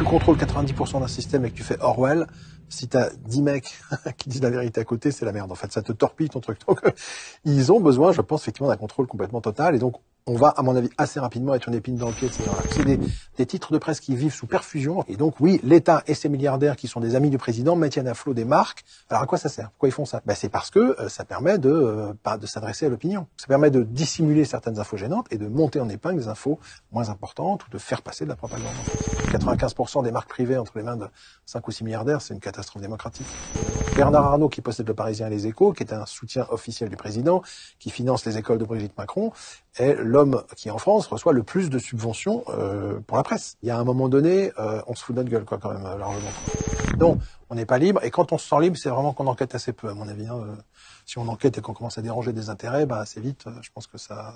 contrôles 90% d'un système et que tu fais Orwell, si t'as 10 mecs qui disent la vérité à côté, c'est la merde. En fait, ça te torpille ton truc. Donc, ils ont besoin, je pense, effectivement, d'un contrôle complètement total. Et donc, on va, à mon avis, assez rapidement être une épine dans le pied de ces gens-là. C'est des titres de presse qui vivent sous perfusion. Et donc, oui, l'État et ses milliardaires qui sont des amis du président maintiennent à flot des marques. Alors, à quoi ça sert? Pourquoi ils font ça? Ben, c'est parce que ça permet de s'adresser à l'opinion. Ça permet de dissimuler certaines infos gênantes et de monter en épingle des infos moins importantes ou de faire passer de la propagande. 95% des marques privées entre les mains de 5 ou 6 milliardaires, c'est une catastrophe démocratique. Bernard Arnault, qui possède Le Parisien et Les Échos, qui est un soutien officiel du président, qui finance les écoles de Brigitte Macron, est l'homme qui, en France, reçoit le plus de subventions pour la presse. Il y a un moment donné, on se fout de notre gueule, quoi, quand même, largement. Donc, on n'est pas libre, et quand on se sent libre, c'est vraiment qu'on enquête assez peu, à mon avis. Si on enquête et qu'on commence à déranger des intérêts, bah, assez vite, je pense que ça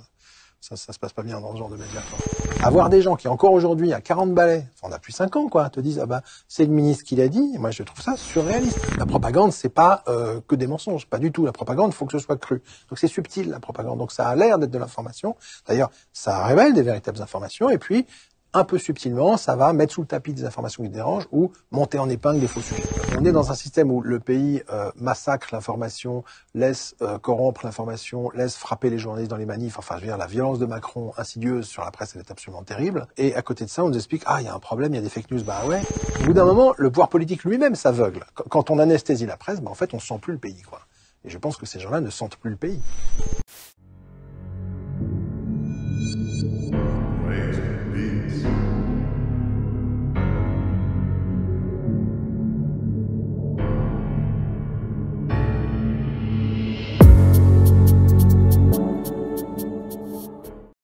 se passe pas bien dans ce genre de médias, quoi. Avoir des gens qui, encore aujourd'hui, à 40 balais, on a plus 5 ans, quoi, te disent, ah bah, c'est le ministre qui l'a dit, moi, je trouve ça surréaliste. La propagande, c'est pas que des mensonges, pas du tout. La propagande, il faut que ce soit cru. Donc, c'est subtil, la propagande. Donc, ça a l'air d'être de l'information. D'ailleurs, ça révèle des véritables informations, et puis, un peu subtilement, ça va mettre sous le tapis des informations qui dérangent ou monter en épingle des faux sujets. On est dans un système où le pays massacre l'information, laisse corrompre l'information, laisse frapper les journalistes dans les manifs. Enfin, je veux dire, la violence de Macron insidieuse sur la presse, elle est absolument terrible. Et à côté de ça, on nous explique, ah, il y a un problème, il y a des fake news. Bah ouais. Au bout d'un moment, le pouvoir politique lui-même s'aveugle. Quand on anesthésie la presse, bah en fait, on sent plus le pays, quoi. Et je pense que ces gens-là ne sentent plus le pays.